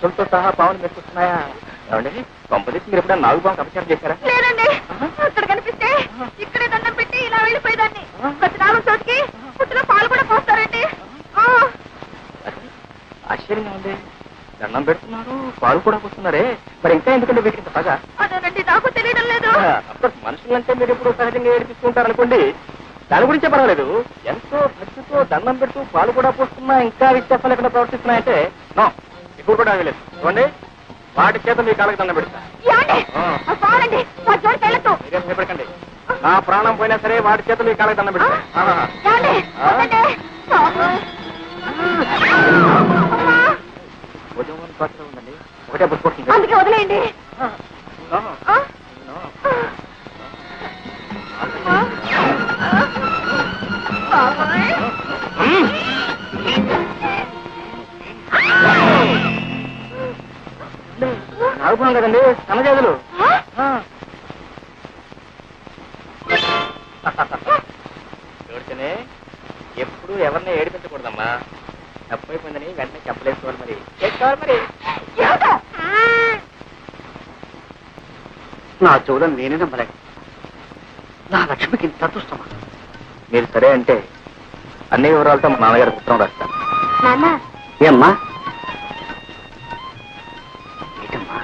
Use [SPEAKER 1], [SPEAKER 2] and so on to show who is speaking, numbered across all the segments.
[SPEAKER 1] పుట్టులతో సహా పావులు మెచ్చుకున్నాయా? ఏమండి కొంపదీసి మీరు ఎప్పుడైనా నాగుపాము అపచారం చేశారా?
[SPEAKER 2] లేదండి, అక్కడ కనిపిస్తే ఇక్కడే దండం పెట్టి ఇలా వెళ్ళిపోయేదాన్ని. ప్రతి నాలుగు చోటికి పుట్టులో పాలు కూడా పోస్తారండి.
[SPEAKER 1] ఆశ్చర్యంగా ఉంది, దండం పెడుతున్నారు, పాలు కూడా పోస్తున్నారే, మరి ఇంకా ఎందుకంటే వీటికి ఇంత పగ?
[SPEAKER 2] అదేనండి, నాకు తెలియడం లేదు.
[SPEAKER 1] మనుషులంటే మీరు ఎప్పుడు సహజంగా ఏడిపిస్తుంటారు అనుకోండి, దాని గురించే పర్వాలేదు. ఎంతో భక్తితో దండం పెడుతూ పాలు కూడా పోస్తున్నా ఇంకా విశ్వాసం లేకుండా ప్రవర్తిస్తున్నాయంటే నో, ఇప్పుడు కూడా ఆగలేదు. చూడండి, వాటి చేత మీ కాళ్ళకి దండం పెడతా. మీరేం భయపడకండి, నా ప్రాణం పోయినా సరే వాటి చేత మీ కాళ్ళకి దండం పెడతా. ఉందండి, ఒకటే పుట్టుకొస్తుంది,
[SPEAKER 2] అందుకే వదిలేయండి.
[SPEAKER 1] నాగుపాము కదండి, సన్నజాజులు. చూడితేనే ఎప్పుడు ఎవరిని ఏడిపించకూడదమ్మా, తప్పైపోయిందని వెంటనే చెప్పలేసుకోవాలి. మరి చేసుకోవాలి. మరి
[SPEAKER 3] నా చూడని నేనే నమ్మలేక, నా లక్ష్మికి ఇంత అదృష్టమా?
[SPEAKER 1] మీరు సరే అంటే అన్ని వివరాలతో మా నాన్నగారికి ఉత్తరం రాస్తాను.
[SPEAKER 3] ఏమ్మా? ఏంటమ్మా?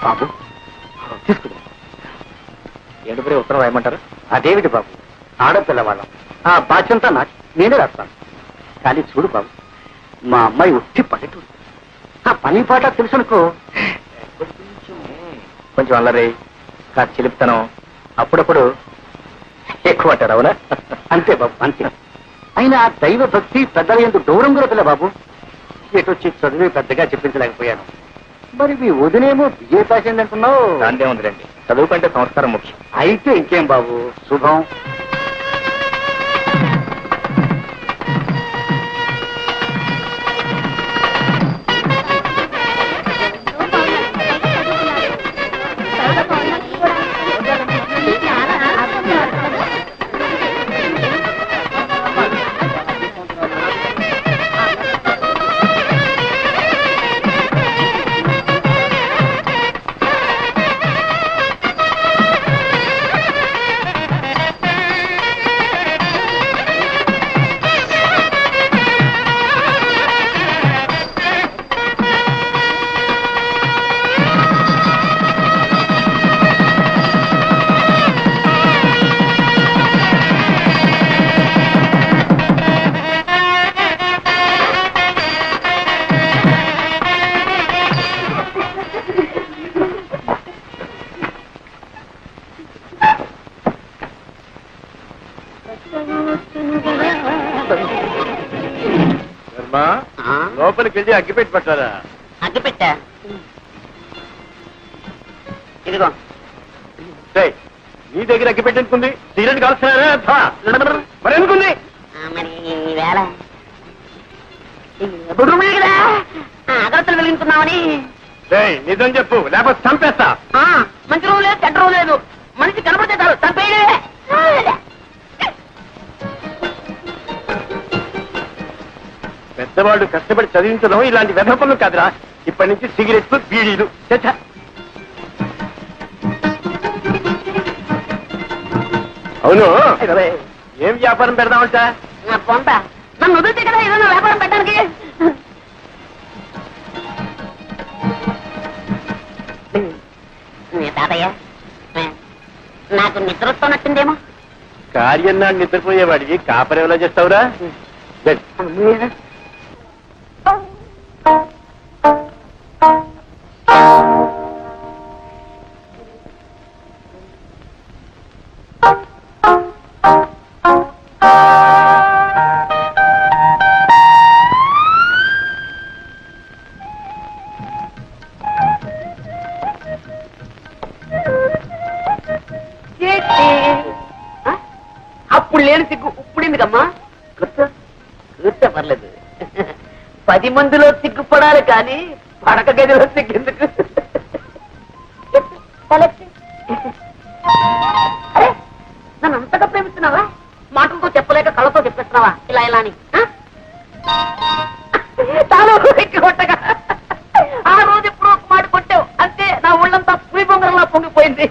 [SPEAKER 3] బాబు తీసుకుని
[SPEAKER 1] ఏడుపురే ఉత్తరం రాయమంటారు?
[SPEAKER 3] అదేమిటి బాబు, ఆడపిల్లవాళ్ళం, ఆ బాధ్యంతా నాకు, నేనే రాస్తాను. కానీ చూడు బాబు, మా అమ్మాయి ఉట్టి పల్లెటూరు, ఆ పని పాట తెలుసునుకో.
[SPEAKER 1] కొంచెం అల్లరి, కాస్త చిలిపితనం, అప్పుడప్పుడు ఎక్కువ అంటారు. అవునా?
[SPEAKER 3] అంతే బాబు, అంతే. అయినా దైవ భక్తి పెద్దల ఎందుకు దూరం కూడా పిల్ల బాబు. ఎటొచ్చి చదివి పెద్దగా చెప్పించలేకపోయాను. మరి మీ వదినేమో బిఏ పాస్ అయిందంటున్నావు.
[SPEAKER 1] దాందే ఉందిలేండి, చదువు కంటే సంస్కారం ముఖ్యం.
[SPEAKER 3] అయితే ఇంకేం బాబు, శుభం.
[SPEAKER 1] లోపలికి వెళ్ళి అగ్గిపెట్టి పట్టారా?
[SPEAKER 3] అగ్గిపెట్టా? ఇదిగో.
[SPEAKER 1] నీ దగ్గర అగ్గిపెట్టి ఎందుకుంది? సిగరెట్ కాల్స్తున్నారా? మరి ఎందుకుంది?
[SPEAKER 3] మరి వేళ కదా అగరత్తలు వెలిగించుకున్నామని.
[SPEAKER 1] నిజం చెప్పు, లేకపోతే చంపేస్తా.
[SPEAKER 3] మంచి రోజు లేదు, చెడ్డ రోజు లేదు, మనిషి కనపడితే చాలు చంపేయలే.
[SPEAKER 1] పెద్దవాళ్ళు కష్టపడి చదివించడం ఇలాంటి వ్యర్థ పనులు కాదురా. ఇప్పటి నుంచి సిగరెట్లు, బీడీలు. అవును, ఏం వ్యాపారం పెడదామంటా?
[SPEAKER 3] పొంత నన్ను వదిలితే కదా ఏదైనా వ్యాపారం పెట్టడానికి. తాతయ్య, నాకు నిద్ర వస్తున్నట్టుందేమో.
[SPEAKER 1] కార్యం నాడు నిద్రపోయేవాడికి కాపరేలా చేస్తావురా?
[SPEAKER 4] అప్పుడు లేని సిగ్గు ఇప్పుడిందికమ్మా కూర్చో పర్లేదు 10 మందిలో సిగ్గుపడాలి కానీ పడక గదిలో సిగ్గెందుకు అరే నన్ను అంతగా ప్రేమిస్తున్నావా మాటలతో చెప్పలేక కళ్ళతో చెప్పేస్తున్నావా ఇలా ఇలా అని ఎక్కి కొట్టగా ఆ రోజు ఎప్పుడు ఒక మాట కొట్టావు అంతే నా ఒళ్ళంతా పులి బొంగరంలా పొంగిపోయింది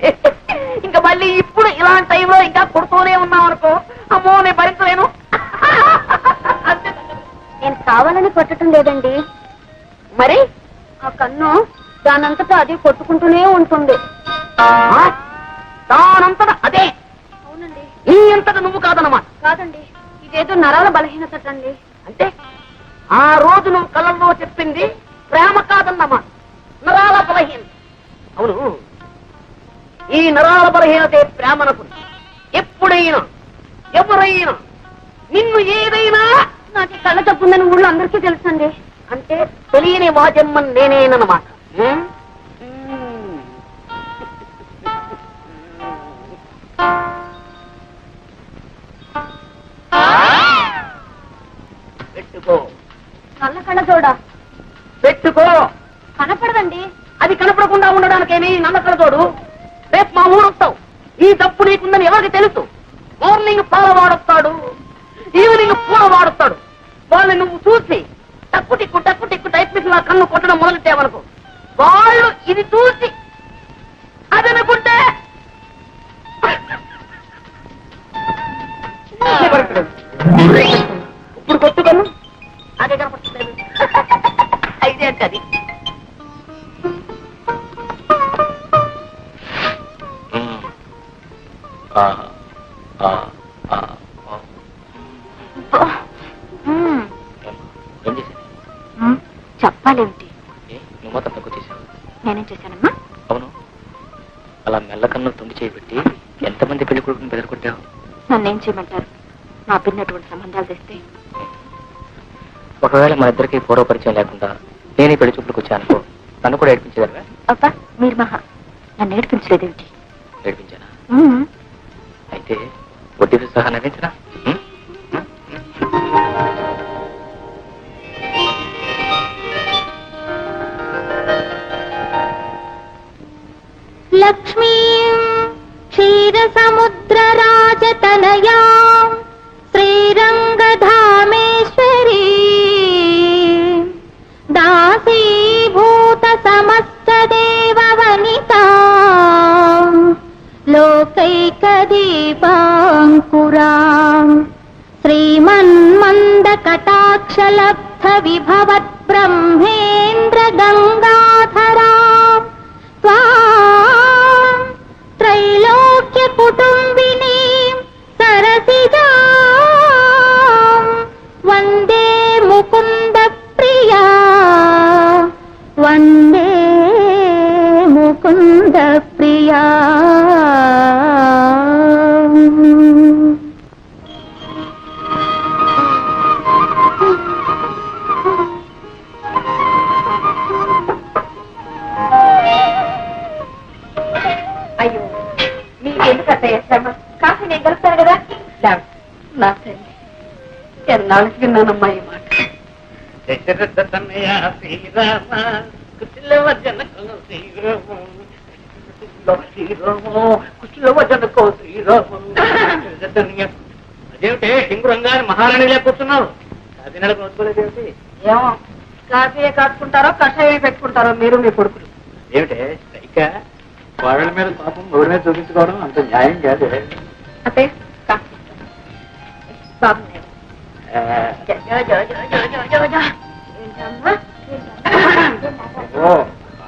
[SPEAKER 4] ఇంకా మళ్ళీ ఇప్పుడు ఇలాంటి టైంలో ఇంకా కొడుతూనే ఉన్నావు అనుకో అమ్మో నేను భరించలేను
[SPEAKER 2] నేను కావాలని కొట్టడం లేదండి,
[SPEAKER 4] మరి
[SPEAKER 2] ఆ కన్ను దానంతటా అది కొట్టుకుంటూనే ఉంటుంది.
[SPEAKER 4] దానంతటా అదే
[SPEAKER 2] అవునండి.
[SPEAKER 4] నీ అంతటా నువ్వు కాదన్నమాట.
[SPEAKER 2] కాదండి, ఇదేదో నరాల బలహీనత అండి.
[SPEAKER 4] అంటే ఆ రోజు నువ్వు కళ్ళల్లో చెప్పింది ప్రేమ కాదన్నమాట, నరాల బలహీనత. అవును, ఈ నరాల బలహీనతే ప్రేమనకు. ఎప్పుడైనా ఎవరైనా నిన్ను ఏదైనా
[SPEAKER 2] నాకు కళ్ళ తప్పుందని ఊళ్ళో అందరికీ తెలుసండి.
[SPEAKER 4] అంటే తెలియని వాజమ్మని నేనేనమాట. పెట్టుకో
[SPEAKER 2] కళ్ళ చూడ
[SPEAKER 4] పెట్టుకో.
[SPEAKER 2] కనపడదండి.
[SPEAKER 4] అది కనపడకుండా ఉండడానికేమి నమ్మకం తోడు. రేపు మా ఊరు వస్తావు, ఈ తప్పు నీకుందని ఎవరికి తెలుసు? మార్నింగ్ పాల వాడొస్తాడు, ఈవినింగ్ పూల వాడొస్తాడు. వాళ్ళని నువ్వు చూసి టక్కు టిక్కు టైప్ మిషన్ కన్ను కొట్టడం మొదలెట్టావనుకో, వాళ్ళు ఇది చూసి అదనుకుంటే ఇప్పుడు కొట్టుకను అదే కనపడలేదు. అయితే అంటే అది
[SPEAKER 2] చెప్పాలేమిటి?
[SPEAKER 1] నువ్వు మొత్తం తక్కువ చేశావు.
[SPEAKER 2] నేనేం చేశానమ్మా?
[SPEAKER 1] అవును, అలా మెల్లకన్ను తొంగి చేయబెట్టి ఎంతమంది పెళ్లి కొడుకుని బెదరగొట్టావు?
[SPEAKER 2] నన్నేం చేయమంటారు? నా పిన్నటువంటి సంబంధాలు తెస్తే
[SPEAKER 1] ఒకవేళ మన ఇద్దరికి పూర్వపరిచయం లేకుండా నేను ఈ పెళ్లి చూపులకు వచ్చానుకో, నన్ను కూడా ఏడిపించేదానివా?
[SPEAKER 2] అబ్బా, మీరు మహా నన్ను ఏడిపించలేదేమిటి?
[SPEAKER 1] ఏడిపించానా? అయితే వడ్డీతో సహా నవ్వించరా?
[SPEAKER 2] లక్ష్మీ క్షీర సముద్ర రాజతనయా శ్రీరంగధామేశ్వరీ దాసీభూత సమస్త దేవ వనితా లోకైక దీపాంకురా శ్రీమన్మంద కటాక్షలబ్ధ విభవత్ బ్రహ్మేంద్ర గంగాధరా త్రైలోక్య కుటుంబిని సరసిజా వందే ముకుంద ప్రియా వందే ముకుంద ప్రియా.
[SPEAKER 4] అయ్యో మీకెందుకంటే శ్రమ, కాఫీ నేను కలుపుతాను కదా. నా తల్లి, ఎన్నాళ్ళకి విన్నానమ్మా ఈ మాట. దశరథ తనయ శ్రీరామ కుశలవ జనకో శ్రీరామ కుశలవ జనకో శ్రీరామ.
[SPEAKER 1] అదేమిటే సింగురంగా మహారాణి లేకపోతున్నావు? కాకినాడకు నోచుకోలేదేమిటి?
[SPEAKER 4] ఏమో కాఫీ కాచుకుంటారో కషాయం పెట్టుకుంటారో మీరు మీ కొడుకులు.
[SPEAKER 1] ఏమిటే సైక వాళ్ళ మీద పాపం ఎవరి మీద చూపించుకోవడం అంత న్యాయం కాదు.
[SPEAKER 4] అదే కాఫీ బాగున్నాయి.
[SPEAKER 1] ఓ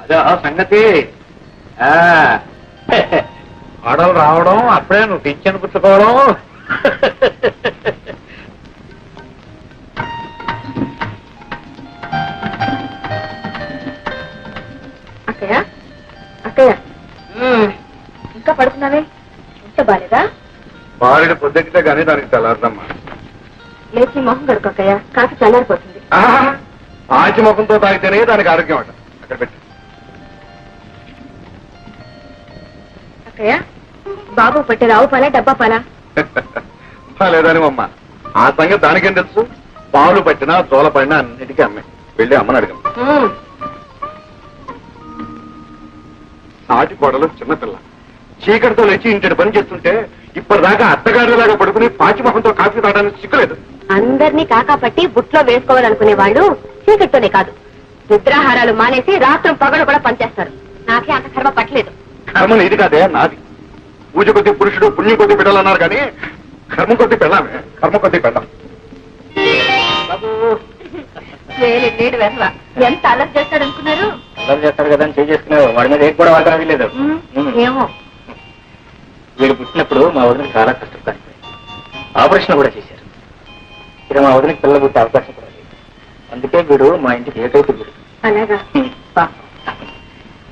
[SPEAKER 1] అదే సంగతి. ఆడలు రావడం అప్పుడే నువ్వు పింఛను పుచ్చుకోవడం.
[SPEAKER 2] పడుతున్నావే ఇంత బాలేదా?
[SPEAKER 5] భార్యను పొద్దెక్కితే గానీ దానికి తెల్లారదమ్మా.
[SPEAKER 2] లేచి మొహం కడుకోకయ్య, కాఫీ చల్లారిపోతుంది.
[SPEAKER 5] ఆచి ముఖంతో తాగితేనే దానికి ఆరోగ్యం అంట. అక్కడ పెట్టి
[SPEAKER 2] అక్కయ్య, బాబు పట్టే రావు పాలా డబ్బా పాలా?
[SPEAKER 5] లేదానివమ్మా, ఆ సంగతి దానికేం తెలుసు? పాలు పట్టినా తోల పడినా అన్నిటికీ అమ్మే. వెళ్ళి అమ్మని అడగం. సాటి కొడలు చిన్నపిల్ల చీకటితో లేచి ఇంటి పని చేస్తుంటే ఇప్పటిదాకా అత్తగారిలాగా పడుకుని పాచిమొహంతో కాఫీ తాగడానికి సిక్కులేదు.
[SPEAKER 2] అందరినీ కాకా పట్టి బుట్లో వేసుకోవాలనుకునే వాళ్ళు చీకటితోనే కాదు, నిద్రాహారాలు మానేసి రాత్రం పగలు కూడా పనిచేస్తారు. నాకే అంత కర్మ పట్టలేదు.
[SPEAKER 5] కర్మ ఇది కాదే, నాది. పూజ కొద్ది పురుషుడు పుణ్యం కొద్ది పెట్టాలన్నారు కానీ కర్మ కొద్ది పెళ్ళామే. కర్మ కొద్ది పెళ్ళాం.
[SPEAKER 2] నేడు వెధవ ఎంత అలర్ట్ చేస్తాడు అనుకున్నారు?
[SPEAKER 1] అల్లరి చేస్తాడు కదా అని చేసుకునేవాడు. వాడి మీద ఏది కూడా వాడడానికి లేదు.
[SPEAKER 2] ఏమో,
[SPEAKER 1] వీడు పుట్టినప్పుడు మా వదిన చాలా కష్టపడి ఆపరేషన్ కూడా చేశారు. ఇక మా వదినకి పిల్లలు పుట్టే అవకాశం కూడా లేదు. అందుకే వీడు మా ఇంటికి ఏకైక వీడు.
[SPEAKER 2] అలాగా?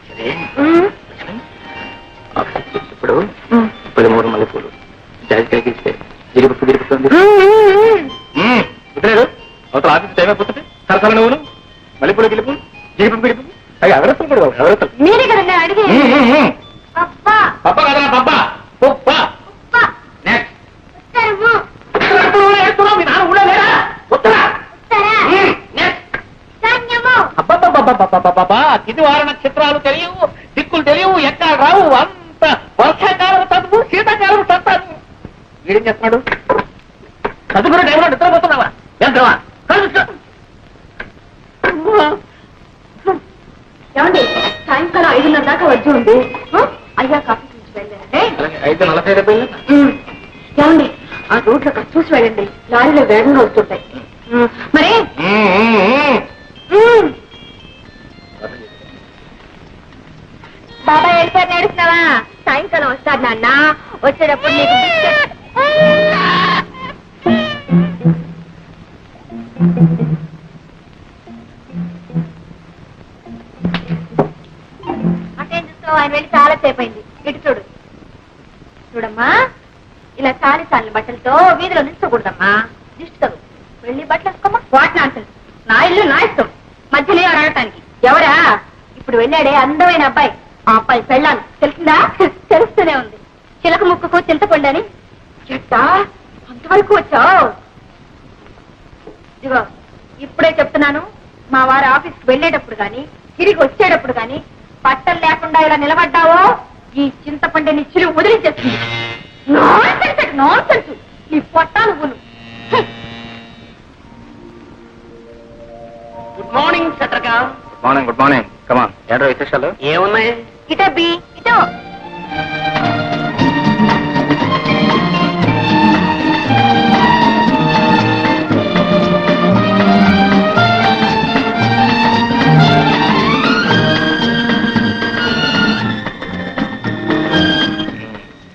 [SPEAKER 1] సరే, ఇప్పుడు 13 మల్లెపూలు జాజికాయకి ఇస్తే గిరిపుట్టు గిరిపుతుంది. గుర్తులేదు? అవతల ఆఫీస్ టైం అయిపోతుంది. సరసల నువ్వును మల్లెపూలు గిలుపు గిరిపు గిరిపు అవి ఎవరెత్తాం కూడా ఎవరెత్తాం.
[SPEAKER 2] మీరే కదండి అడిగి. అబ్బా
[SPEAKER 1] పప్ప కదరా పప్ప పప్ప. నెక్స్ట్
[SPEAKER 4] ఇది వార నక్షత్రాలు తెలియవు, దిక్కులు తెలియవు, ఎక్కడ రావు. అంత వర్షాకాలం చదువు, శీతాకాలం చదువు. వీడేం చేస్తున్నాడు? చదువుకున్న టైంలో నిద్రపోతున్నావా? ఎంతవా?
[SPEAKER 2] ఏమండి, సాయంకాలం 5:30 దాకా వచ్చి ఉంది. అయ్యా కాఫీ చూసి వెళ్ళండి.
[SPEAKER 1] 5:40
[SPEAKER 2] ఏమండి, ఆ రోడ్లో చూసి వెళ్ళండి, లారీలో వేగంగా వస్తుంటాయి. మరి బాబాయ్ వెళ్ళిపోయి నేడుస్తున్నావా? సాయంకాలం వస్తాడు నాన్న. వచ్చేటప్పుడు నీకు బిస్కెట్. అటేం చూస్తావు? ఆయన వెళ్ళి చాలా సేపు అయింది. ఇటు చూడు. చూడమ్మా, ఇలా చాలి బట్టలతో వీధిలో నిల్చోకూడదమ్మా. దిష్టి తగు. వెళ్ళి బట్టలు వేసుకోమ్మా. What nonsense. నా ఇల్లు నా ఇష్టం, మధ్యలో అడగటానికి. ఎవరా? ఇప్పుడు వెళ్ళాడే అందమైన అబ్బాయి. ఆ అబ్బాయి పెళ్ళాను. తెలిసిందా? తెలుస్తూనే ఉంది. చిలక ముక్కుకు చింతపండని. చెట్టా అంతవరకు వచ్చావు? ఇదిగో ఇప్పుడే చెప్తున్నాను, మా వారు ఆఫీస్కి వెళ్ళేటప్పుడు గాని తిరిగి వచ్చేటప్పుడు గాని బట్టలు లేకుండా ఇలా నిలబడ్డావో ఈ చింతపండుని చిలువు వదిలించేస్తుంది. నాన్సెన్స్. నీ పొట్టాను గును.
[SPEAKER 4] గుడ్ మార్నింగ్ చంద్రకా.
[SPEAKER 1] Good morning. Good morning. Come on, ఏంటో విశేషాలు?
[SPEAKER 4] ఏమున్నాయి?
[SPEAKER 2] ఇటో బి ఇటో.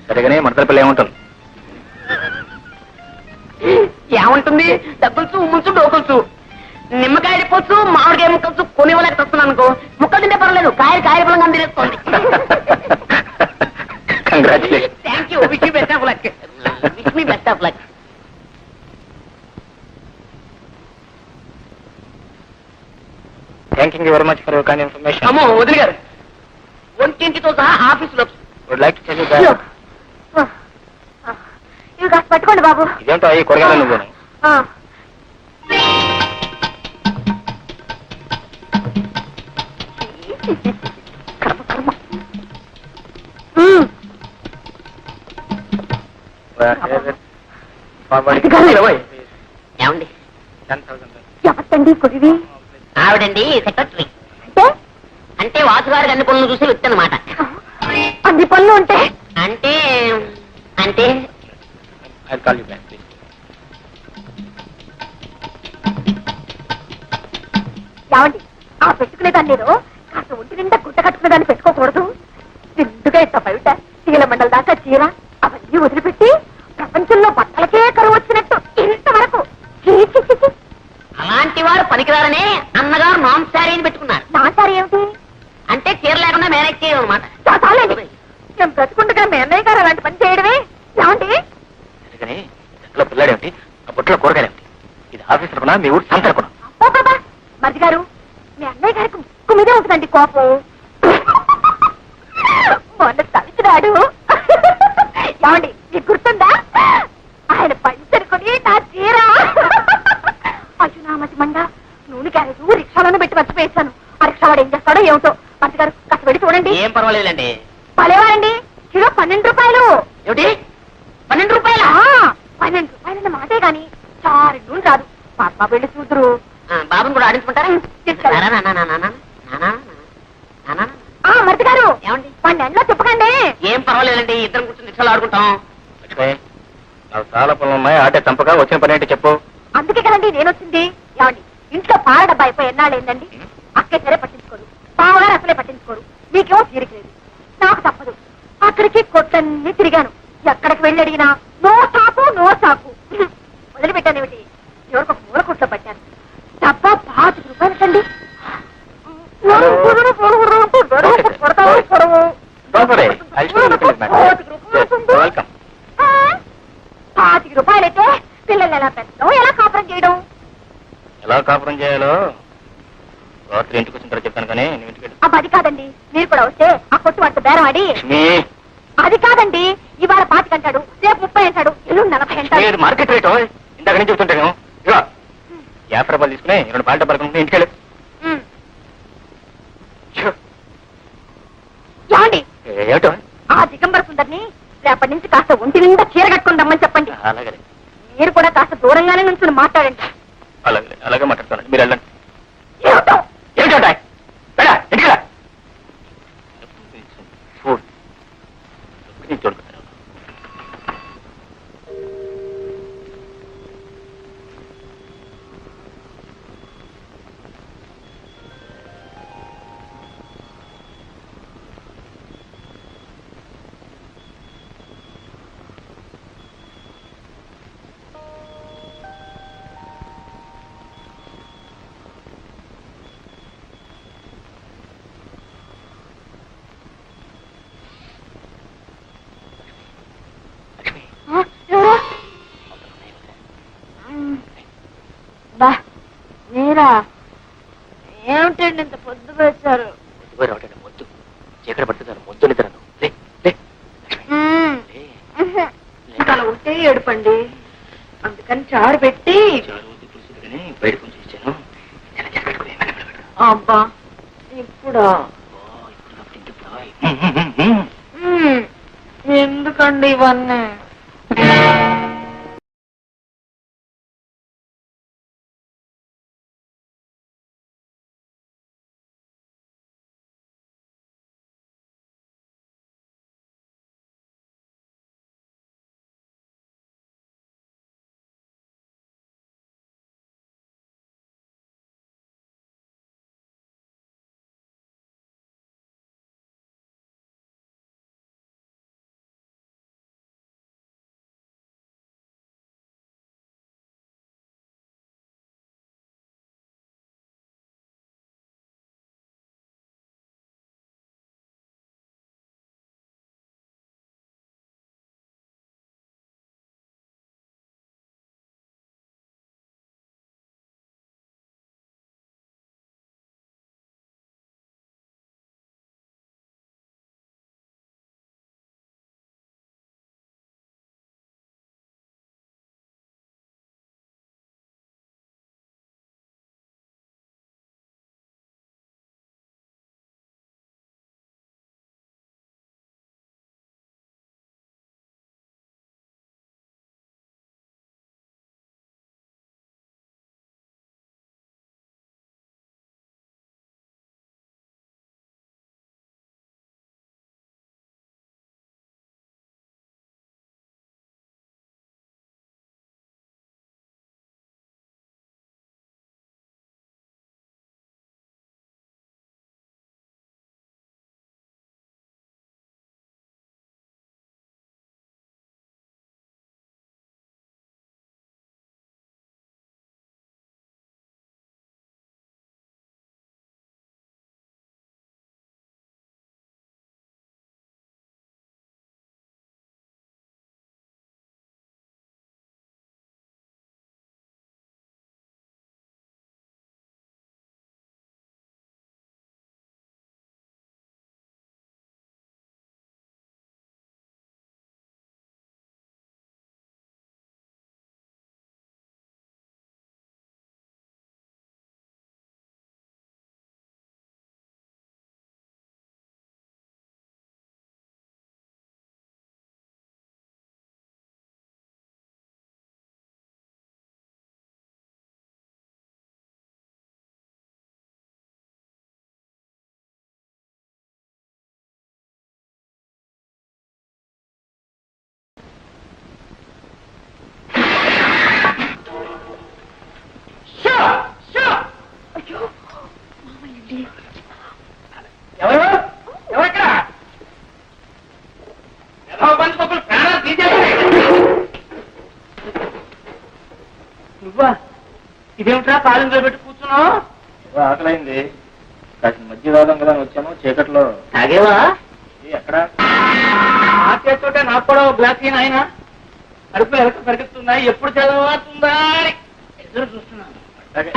[SPEAKER 1] సరిగానే మడతలపల్లి ఏముంటుంది?
[SPEAKER 4] ఏముంటుంది? డబ్బులుచు ఉమ్ముచ్చు డోకులుచు. నిమ్మకాయ డిపోచ్చు, మామిడికాయ ముక్కచ్చు కొనివ్వలేక వస్తున్నాను అనుకో. ముక్కలు తింటే పర్వాలేదు, కాయలు పొలంగా అందిరేసుకోండి.
[SPEAKER 1] Congratulation.
[SPEAKER 4] Thank you. Wish you best of luck. Wish me best of luck.
[SPEAKER 1] Thank you very much for your kind information.
[SPEAKER 4] అమ్మో వదిలి గారు, ఒంటింటితో సహా ఆఫీసులో.
[SPEAKER 1] Would like to tell you that.
[SPEAKER 2] ఇవి కాస్త పట్టుకోండి బాబు.
[SPEAKER 1] ఇదేంటో ఈ కూరగాయలు నువ్వు
[SPEAKER 4] ఏమండి?
[SPEAKER 1] 10,000.
[SPEAKER 2] ఎవరికండి కుడివి?
[SPEAKER 4] ఆవిడండి సెక్రటరీ.
[SPEAKER 2] అంటే
[SPEAKER 4] అంటే వాసుగారికి అన్ని పనులు చూసి వ్యక్తి అన్నమాట.
[SPEAKER 2] అన్ని పనులు ఉంటే
[SPEAKER 4] అంటే అంటే
[SPEAKER 1] I'll call you back, please.
[SPEAKER 2] ఏమండి, ఆ పెట్టుకునే దాన్ని నేను కాస్త ఒంటి నిండా గుట్ట కట్టుకునే దాన్ని పెట్టుకోకూడదు. నిండుగా ఇంత బయట తీగల మండల దాకా చీర అవన్నీ వదిలిపెట్టి ప్రపంచంలో బట్టలకే కరువు వచ్చినట్టు ఇంతవరకు
[SPEAKER 4] అలాంటి వారు పనికిరారనే అన్నగారు నాన్ శారీని పెట్టుకున్నారు.
[SPEAKER 2] నా సారి ఏమిటి?
[SPEAKER 4] అంటే చీర లేకుండా మేనేజ్ చేయడం అనమాట.
[SPEAKER 2] చాలండి, నేను బ్రతుకుండగా మీ అన్నయ్య గారు అలాంటి పని చేయడమే ఏమండి
[SPEAKER 1] అందుకని ఇంట్లో పిల్లాడేమిటి ఆ బుట్టలో కూరగాయలేమిటి ఇది ఆఫీస్ అనుకున్నా మీ ఊరు సంత అనుకున్నా
[SPEAKER 2] అబ్బో బాబా మరిది గారు మీ అన్నయ్య గారికి ముక్కు మీదే ఉంటుందండి కోపం మొన్న తలిచినాడు ఏమండి మీకు గుర్తుందా ఆయన పంచనుకొని నా చీర అయ్యో నా మతి మండ నూనె క్యారేజ్ రిక్షాలను పెట్టి మర్చిపోయేశాను ఆ రిక్షా వాడు ఏం చేస్తాడో ఏమిటో మంత్రి గారు కాస్త వెళ్ళి చూడండి
[SPEAKER 4] ఏం పర్వాలేదండి.
[SPEAKER 2] పలేవారండి కిలో 12 రూపాయలు
[SPEAKER 4] ఏమిటి 12 రూపాయల?
[SPEAKER 2] 12 రూపాయలన్న మాటే గాని చారు నూనె రాదు మా అమ్మ వెళ్ళి చూద్దరు
[SPEAKER 4] బాబుని కూడా ఆడించుకుంటారా?
[SPEAKER 2] తీసుకెళ్ళండి.
[SPEAKER 4] నానా, నానా, నానా, నానా, నానా.
[SPEAKER 2] మరిది గారు
[SPEAKER 4] ఏమండి?
[SPEAKER 2] వాడిని ఎండలో చెప్పకండి
[SPEAKER 4] ఏం పర్వాలేదండి, ఇద్దరం కూర్చొని రిక్షాలో ఆడుకుంటాం.
[SPEAKER 1] లక్ష్మి నాకు చాలా పనులు ఉన్నాయి ఆటే చంపగా వచ్చిన పని ఏంటి చెప్పు
[SPEAKER 2] అందుకే కదండి నేను వచ్చింది ఏమండి ఇంట్లో పాల డబ్బా అయిపోయి ఎన్నాళ్ళు ఏందండి అక్కే సరే పట్టించుకోరు బావగారు అసలే పట్టించుకోరు మీకేమో తీరిక లేదు నాకు తప్పదు అక్కడికి కొట్టన్ని తిరిగాను ఎక్కడికి వెళ్ళి అడిగినా నో సాకు వదిలిపెట్టానేమిటి ఎవరికి ఒక మూల కొట్లో పట్టాను డబ్బా 5 రూపాయలకండి
[SPEAKER 1] వెల్కమ్
[SPEAKER 2] 5 రూపాయలైతే పిల్లలు ఎలా పెంచడం ఎలా కాపురం చేయడం
[SPEAKER 1] ఎలా కాపురం చేయాలో రాత్రి ఇంటికి వచ్చిన తర్వాత చెప్తాను కానీ నువ్వు ఇంటికి వెళ్ళు.
[SPEAKER 2] అది కాదండి మీరు కూడా వస్తే ఆ కొట్టు వాటితో బేరం ఆడి
[SPEAKER 1] లక్ష్మి
[SPEAKER 2] అది కాదండి ఇవాళ 25 అంటాడు రేపు 30 అంటాడు ఎల్లు 40 అంటాడు
[SPEAKER 1] ఇది మార్కెట్ రేటు ఇందాక నుంచి చెప్తుంటాను ఇక 50 రూపాయలు తీసుకుని 2 పాల డబ్బాలు కొనుక్కుని ఇంటికి వెళ్ళు
[SPEAKER 2] ఉమ్.
[SPEAKER 1] ఛు,
[SPEAKER 2] ఏమండి
[SPEAKER 1] ఏమిటో
[SPEAKER 2] ఆ దిగంబర సుందరిని రేపటి నుంచి కాస్త ఒంటి నిండా చీర కట్టుకుని రమ్మని చెప్పండి
[SPEAKER 1] అలాగే
[SPEAKER 2] మీరు కూడా కాస్త దూరంగానే నుంచి మాట్లాడండి
[SPEAKER 1] అలాగే మాట్లాడుతాను మీరు వెళ్ళండి
[SPEAKER 2] ఏమిటో?
[SPEAKER 1] ఏమిటంటాయి ఇంటికి రా. ఫుడ్. నేను చూడుకుంటాను
[SPEAKER 2] ఆ, ఎవరు? బా మీరా ఏమిటండి ఇంత పొద్దు వచ్చారు
[SPEAKER 1] మొద్దు చీకటి పడుతుంది మొద్దు నిద్రను లే లే లే
[SPEAKER 2] ఇంకా అలా ఉంటే ఏడుపండి అందుకని చారు పెట్టి
[SPEAKER 1] కానీ బయట కొంచెం ఇచ్చాను పెట్టుకుని
[SPEAKER 2] అబ్బా ఇప్పుడు ఎందుకండి ఇవన్నీ
[SPEAKER 4] ఏమిట్రా కాలింగ్లో పెట్టి కూర్చున్నావు?
[SPEAKER 1] ఆకలైంది, కాసిన మధ్య రావడం కదా అని వచ్చాను. చీకట్లో
[SPEAKER 4] తాగేవా?
[SPEAKER 1] ఎక్కడ
[SPEAKER 4] ఆ చేస్తుంటే నాకు కూడా ఒక గ్లాస్ అయినా ఆయన కడుపు ఎలక పరిగెత్తుందా, ఎప్పుడు చదవుతుందా అని ఎదురు చూస్తున్నాను.
[SPEAKER 1] అలాగే